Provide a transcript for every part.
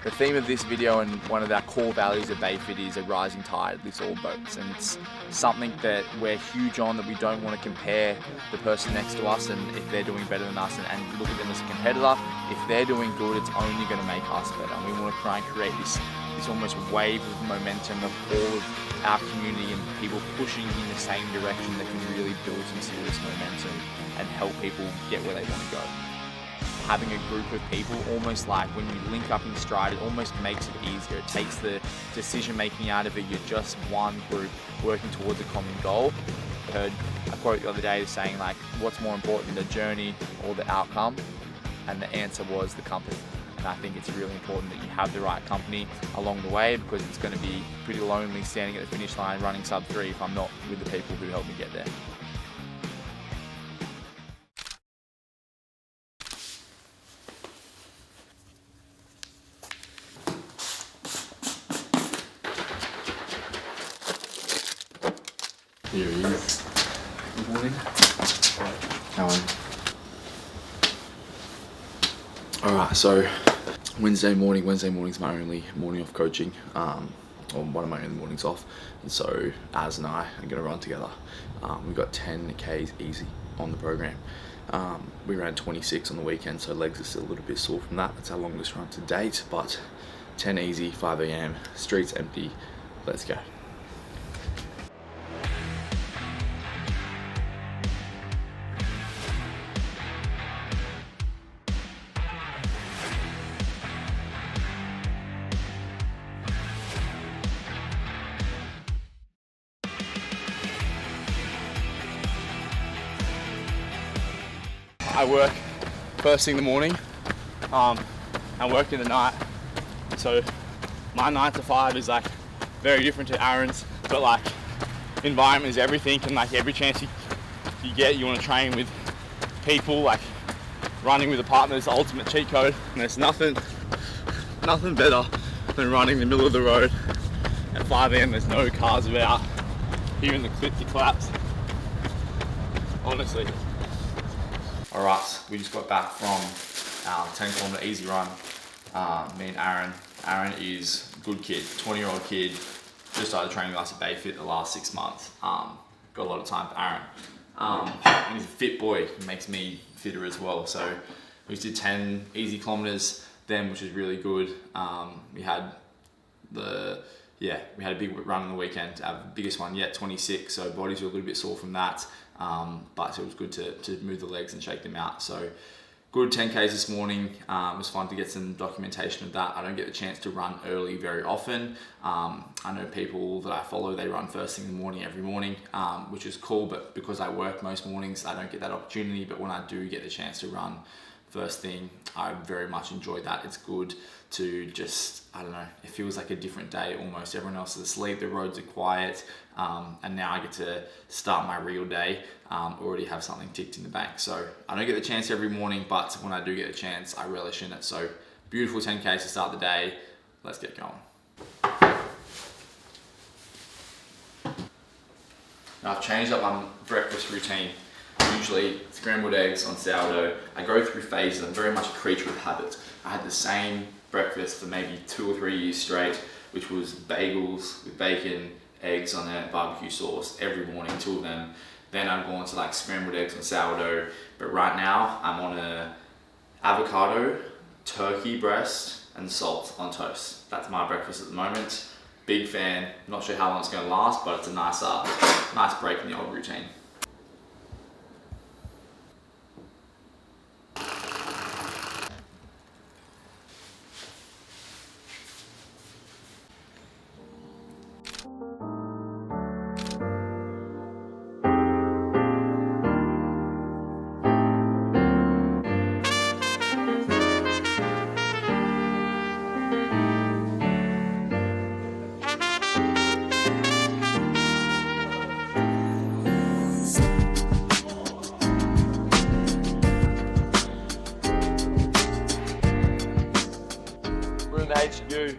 The theme of this video and one of our core values at Bayfit is a rising tide lifts all boats, and it's something that we're huge on, that we don't want to compare the person next to us and if they're doing better than us and look at them as a competitor. If they're doing good, it's only going to make us better. And we want to try and create this almost wave of momentum of all of our community and people pushing in the same direction that can really build some serious momentum and help people get where they want to go. Having a group of people, almost like when you link up in Stride, it almost makes it easier. It takes the decision making out of it. You're just one group working towards a common goal. I heard a quote the other day saying, like, what's more important, the journey or the outcome? And the answer was the company. And I think it's really important that you have the right company along the way, because it's going to be pretty lonely standing at the finish line running sub 3 if I'm not with the people who helped me get there. Here he is. Good morning. How are you? Alright, so Wednesday morning's my only morning off coaching, or one of my only mornings off, and so Az and I are going to run together. We've got 10 Ks easy on the program. We ran 26 on the weekend, so legs are still a little bit sore from that. That's our longest run to date, but 10 easy, 5 AM, streets empty, let's go. I work first thing in the morning, and work in the night. So my 9 to 5 is like very different to Aaron's, but like environment is everything, and like every chance you get, you want to train with people. Like running with a partner is the ultimate cheat code, and there's nothing better than running in the middle of the road at 5 AM. There's no cars about, hearing the clip claps, honestly. Alright, we just got back from our 10 kilometer easy run. Me and Aaron. Aaron is a good kid, 20-year-old kid, just started training with us at Bayfit the last 6 months. Got a lot of time for Aaron. And he's a fit boy, it makes me fitter as well. So we just did 10 easy kilometers then, which is really good. We had a big run on the weekend, our biggest one yet, 26, so bodies were a little bit sore from that. But it was good to move the legs and shake them out. So good 10Ks this morning. It was fun to get some documentation of that. I don't get the chance to run early very often. I know people that I follow, they run first thing in the morning every morning, which is cool, but because I work most mornings, I don't get that opportunity. But when I do get the chance to run first thing, I very much enjoy that. It's good to just, I don't know, it feels like a different day almost. Everyone else is asleep, the roads are quiet, and now I get to start my real day, already have something ticked in the bank. So I don't get the chance every morning, but when I do get a chance, I relish in it. So beautiful 10Ks to start the day. Let's get going. Now I've changed up my breakfast routine. Usually scrambled eggs on sourdough. I go through phases. I'm very much a creature of habit. I had the same breakfast for maybe 2 or 3 years straight, which was bagels with bacon, eggs on it, barbecue sauce every morning, 2 of them. Then I'd go on to like scrambled eggs on sourdough. But right now I'm on a avocado, turkey breast, and salt on toast. That's my breakfast at the moment. Big fan. Not sure how long it's going to last, but it's a nice break in the old routine. HQ.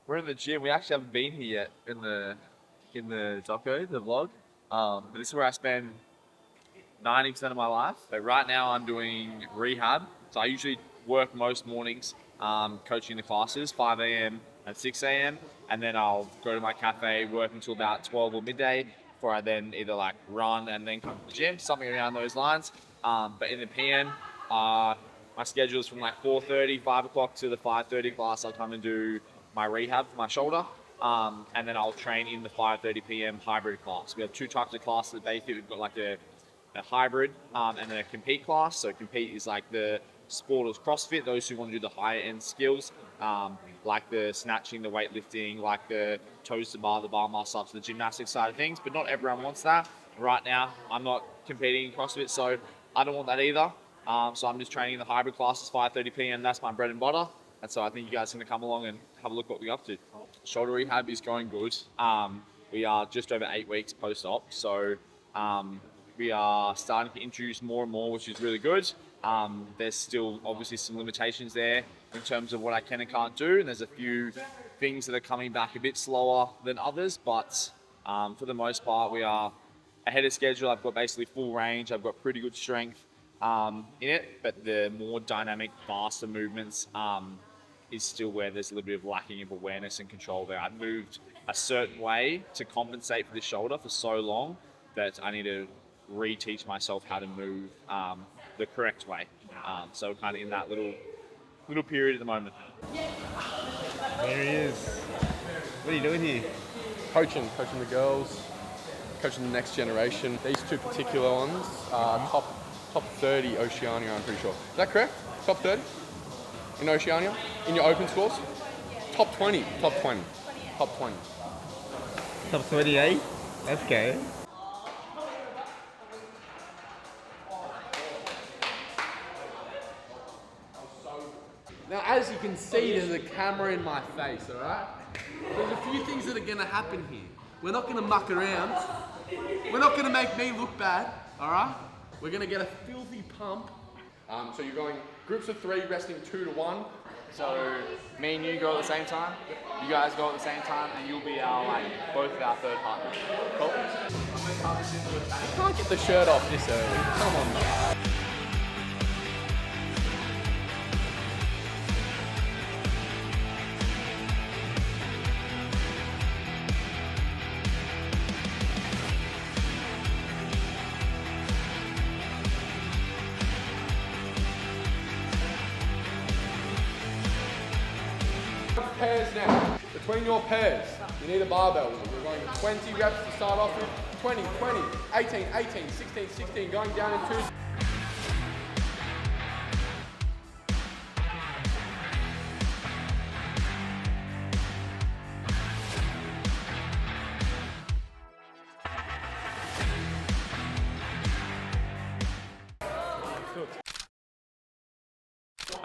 We're in the gym. We actually haven't been here yet in the doco, the vlog. But this is where I spend 90% of my life. But right now I'm doing rehab. So I usually work most mornings coaching the classes, 5 a.m. and 6 a.m. And then I'll go to my cafe, work until about 12 or midday, before I then either like run and then come to the gym, something around those lines. But in the PM, my schedule is from like 4:30, 5 o'clock to the 5:30 class. I'll come and do my rehab for my shoulder. And then I'll train in the 5:30 p.m. hybrid class. We have two types of classes at Bayfit. We've got like a hybrid and then a compete class. So compete is like the sporters CrossFit, those who want to do the higher end skills, like the snatching, the weightlifting, like the toes to bar, the bar muscle ups, the gymnastics side of things. But not everyone wants that. Right now, I'm not competing in CrossFit, so I don't want that either. So I'm just training in the hybrid classes, 5:30 p.m. That's my bread and butter. And so I think you guys are going to come along and have a look what we're up to. Shoulder rehab is going good. We are just over 8 weeks post-op, so we are starting to introduce more and more, which is really good. There's still obviously some limitations there in terms of what I can and can't do, and there's a few things that are coming back a bit slower than others, but for the most part we are ahead of schedule. I've got basically full range, I've got pretty good strength in it, but the more dynamic, faster movements is still where there's a little bit of lacking of awareness and control there. I've moved a certain way to compensate for the shoulder for so long that I need to reteach myself how to move the correct way. So kind of in that little period at the moment. There he is. What are you doing here? Coaching the girls, coaching the next generation. These two particular ones are top 30 Oceania, I'm pretty sure. Is that correct? Top 30 in Oceania? In your open scores? Top 20. Top 20. Top 20. Top 28? Okay. Now, as you can see, there's a camera in my face, all right? There's a few things that are going to happen here. We're not going to muck around. We're not going to make me look bad, all right? We're going to get a filthy pump. So you're going groups of 3, resting 2 to 1. So me and you go at the same time, you guys go at the same time, and you'll be both our third partner. Cool? You can't get the shirt off this early. Come on, man. Pairs now. Between your pairs, you need a barbell. We're going 20 reps to start off with. 20, 20, 18, 18, 16, 16, going down in 2.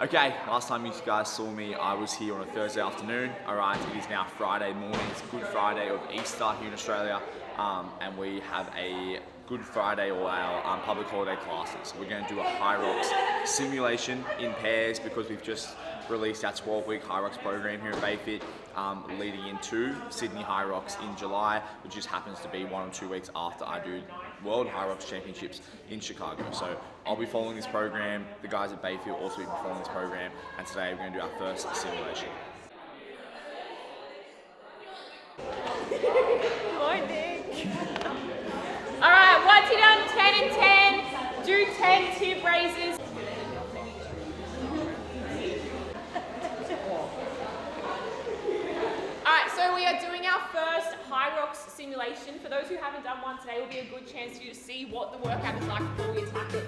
Okay, last time you guys saw me, I was here on a Thursday afternoon. Alright, it is now Friday morning. It's Good Friday of Easter here in Australia. And we have a Good Friday or our public holiday classes. We're going to do a Hyrox simulation in pairs because we've just released our 12-week Hyrox program here at Bayfit, leading into Sydney Hyrox in July, which just happens to be 1 or 2 weeks after I do World Hyrox Championships in Chicago. So I'll be following this program. The guys at Bayfit will also be following this program, and today we're going to do our first simulation. Morning. All right, once you're done 10 and 10, do 10 tip raises. All right, so we are doing our first Hyrox simulation. For those who haven't done one today, will be a good chance for you to see what the workout is like before we attack it.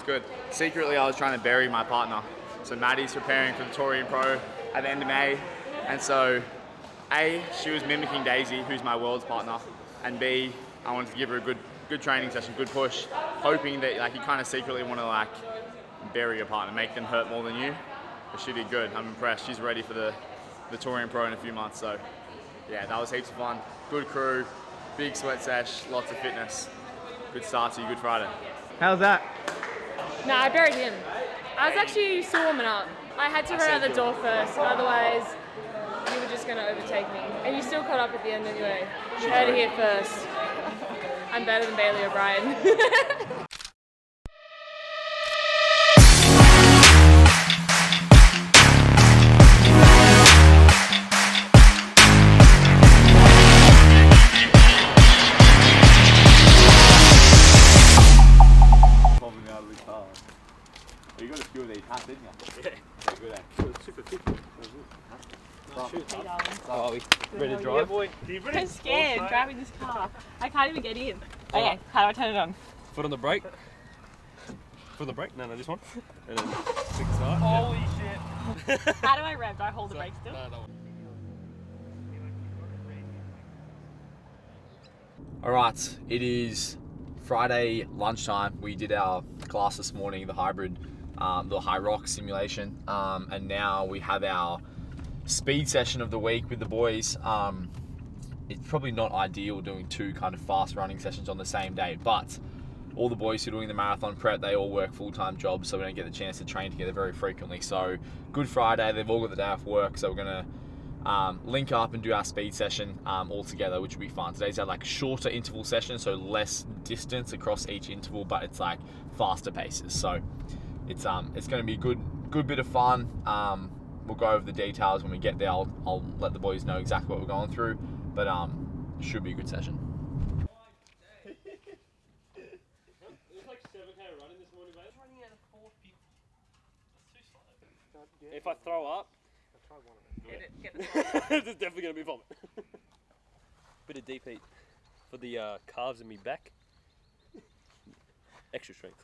good. Secretly, I was trying to bury my partner. So Maddie's preparing for the Torian Pro at the end of May. And so, A, she was mimicking Daisy, who's my world's partner. And B, I wanted to give her a good training session, good push, hoping that like you kind of secretly want to like bury your partner, make them hurt more than you. But she did good. I'm impressed. She's ready for the Torian Pro in a few months. So yeah, that was heaps of fun. Good crew, big sweat sesh, lots of fitness. Good start to your Good Friday. How's that? No, I buried him. I was actually still warming up. I had to run out the door first, otherwise you were just going to overtake me. And you still caught up at the end anyway. You heard it here first. I'm better than Bailey O'Brien. Popping out of the car. You got a few of these hats, didn't you? Yeah. Good, eh? Super fit. Oh, we ready to drive? I'm scared driving this car. I can't even get in. Okay, how do I turn it on? Foot on the brake. Foot on the brake? No, this one. And then click start. Holy shit. How do I rev? Do I hold the brake still? No. All right, it is Friday lunchtime. We did our class this morning, the hybrid, the high rock simulation, and now we have our speed session of the week with the boys. It's probably not ideal doing two kind of fast running sessions on the same day, but all the boys who are doing the marathon prep, they all work full-time jobs, so we don't get the chance to train together very frequently. So Good Friday, they've all got the day off work, so we're gonna link up and do our speed session all together, which will be fun. Today's our like shorter interval session, so less distance across each interval, but it's like faster paces. So it's going to be a good bit of fun. We'll go over the details when we get there. I'll let the boys know exactly what we're going through, but it should be a good session. If I throw up, it's definitely going to be vomit. Bit of deep heat for the calves and me back. Extra strength.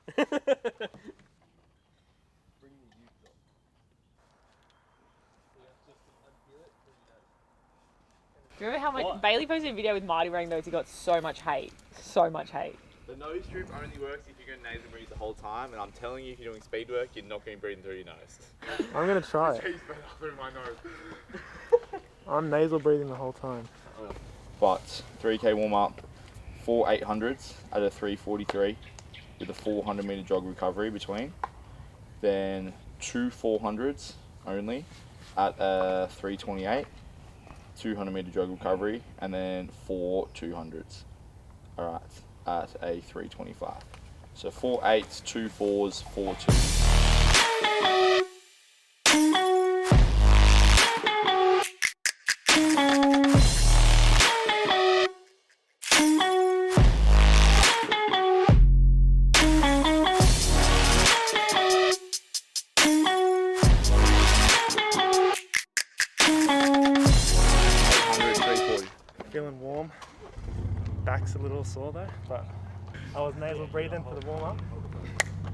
Remember how much Bailey posted a video with Marty wearing those? He got so much hate. So much hate. The nose strip only works if you're going to nasal breathe the whole time, and I'm telling you, if you're doing speed work, you're not going to breathe through your nose. I'm gonna try it. through my nose. I'm nasal breathing the whole time. But 3K warm up, 4 800s at a 3:43 with a 400 meter jog recovery between. Then 2 400s only at a 3:28, 200 meter jog recovery, and then 4 200s. All right, at a 3:25. So 4 8s, 2 4s, 4 2s. Feeling warm. Back's a little sore though, but I was nasal breathing for the warm up.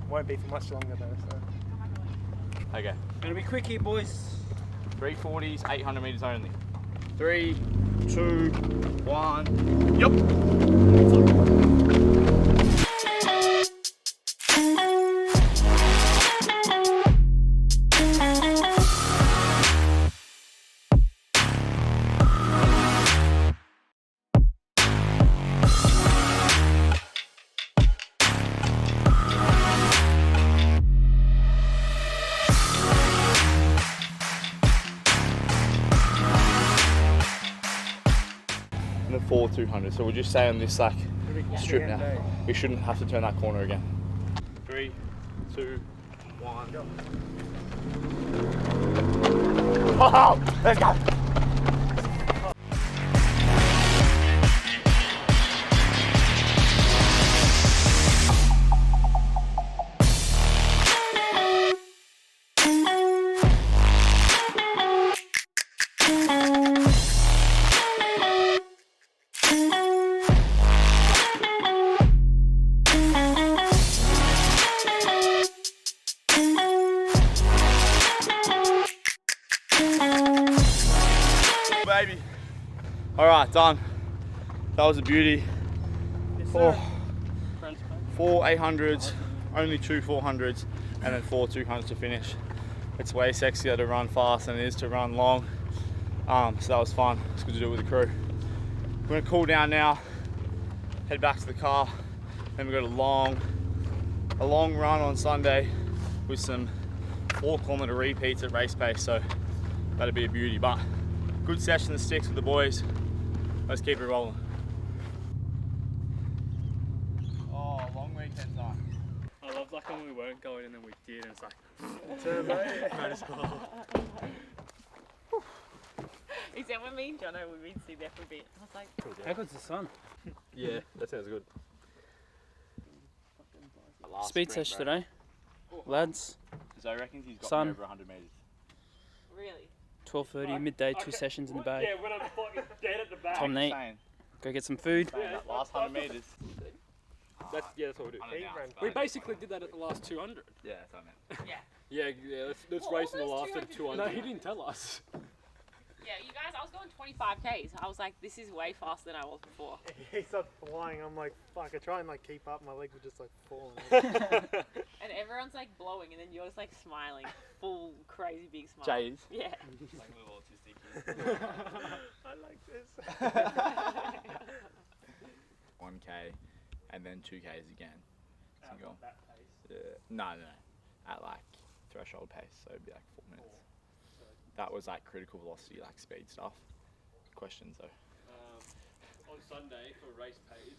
Won't be for much longer though, so. Okay. Gonna be quick here, boys. 340s, 800 meters only. 3, 2, 1. Yup. And then 4 200. So we'll just say on this like strip now, we shouldn't have to turn that corner again. 3, 2, 1. Go. Oh, let's go. baby. All right, done. That was a beauty. Four 800s, only 2 400s, and then 4 200s to finish. It's way sexier to run fast than it is to run long. So that was fun. It's good to do it with the crew. We're gonna cool down now, head back to the car. Then we've got a long run on Sunday with some 4-kilometer repeats at race pace. So that'll be a beauty. But good session of sticks with the boys. Let's keep it rolling. Oh, long weekend time. I love like when we weren't going and then we did, and it's like Except when me and Jono were in see there for a bit. I was like, how good's the sun? Yeah, that sounds good. Speed session today, lads. So I reckon he's got Sun. over 100 metres. really? 12:30 midday, 2 sessions in the bag. Yeah, when I'm fucking dead at the back. Tom Neat, go get some food. That last 100 metres. That's what we do. Unannounced, We but- basically did that at the last 200. Yeah, that's what I meant. Yeah, let's What race in the was last of 200? 200. No, he didn't tell us. Yeah, you guys, I was going 25Ks. I was like, this is way faster than I was before. He started flying. I'm like, fuck. I try and like keep up. My legs were just like falling. And everyone's like blowing, and then you're just like smiling. Full crazy big smile. Jays. Yeah. Like little autistic. I like this. 1K and then 2Ks again. Single. No. At like threshold pace, so it'd be like 4 minutes. That was like critical velocity, like speed stuff. Questions though. On Sunday for race pace.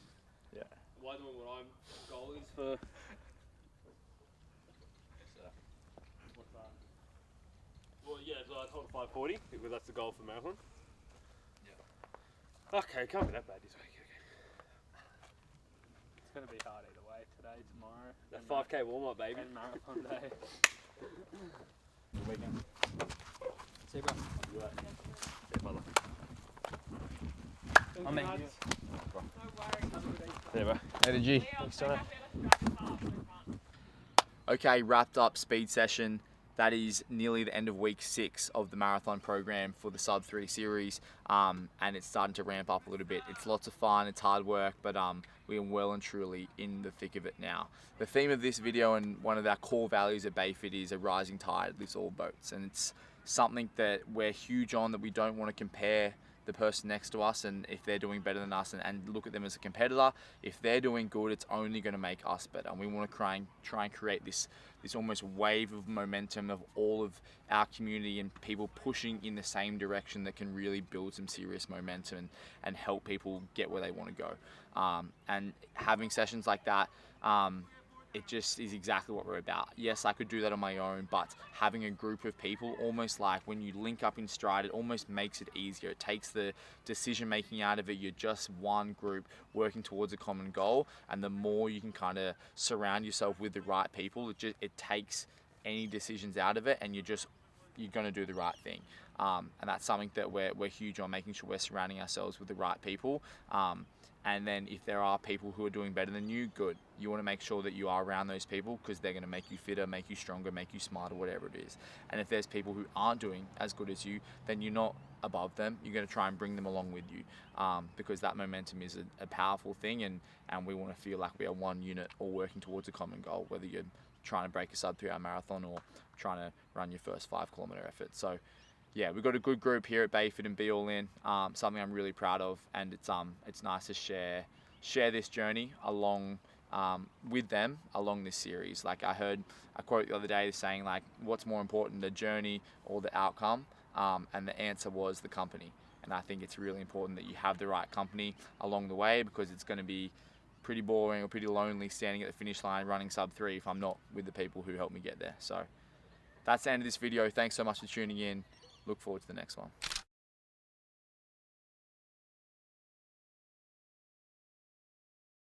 Yeah. Am I doing what I'm goal is for? What's that? Well, yeah, so I told 5:40 because that's the goal for marathon. Yeah. Okay, can't be that bad this week. Okay. It's gonna be hard either way. Today, tomorrow. That 5K warm up, baby. And marathon day. Good weekend. See you, bro. Yeah, brother. I'm in. Yeah, bro. Energy. Thanks, Jono. Okay, wrapped up speed session. That is nearly the end of week 6 of the marathon program for the Sub 3 series, and it's starting to ramp up a little bit. It's lots of fun, it's hard work, but we are well and truly in the thick of it now. The theme of this video and one of our core values at Bayfit is a rising tide lifts all boats, and it's something that we're huge on, that we don't want to compare the person next to us and if they're doing better than us and look at them as a competitor. If they're doing good, it's only going to make us better, and we want to try and create this almost wave of momentum of all of our community and people pushing in the same direction that can really build some serious momentum and help people get where they want to go. And having sessions like that, it just is exactly what we're about. Yes, I could do that on my own, but having a group of people, almost like when you link up in Stride, it almost makes it easier. It takes the decision making out of it. You're just one group working towards a common goal, and the more you can kind of surround yourself with the right people, it takes any decisions out of it, and you're going to do the right thing. And that's something that we're huge on, making sure we're surrounding ourselves with the right people. And then if there are people who are doing better than you, good. You want to make sure that you are around those people because they're going to make you fitter, make you stronger, make you smarter, whatever it is. And if there's people who aren't doing as good as you, then you're not above them. You're going to try and bring them along with you because that momentum is a powerful thing, and we want to feel like we are one unit all working towards a common goal, whether you're trying to break a sub 3 hour marathon or trying to run your first 5-kilometer effort. So yeah, we've got a good group here at Bayfit and Be All In, something I'm really proud of, and it's nice to share this journey along with them along this series. Like I heard a quote the other day saying like, what's more important, the journey or the outcome? And the answer was the company. And I think it's really important that you have the right company along the way, because it's going to be pretty boring or pretty lonely standing at the finish line running sub 3 if I'm not with the people who helped me get there. So that's the end of this video. Thanks so much for tuning in. Look forward to the next one.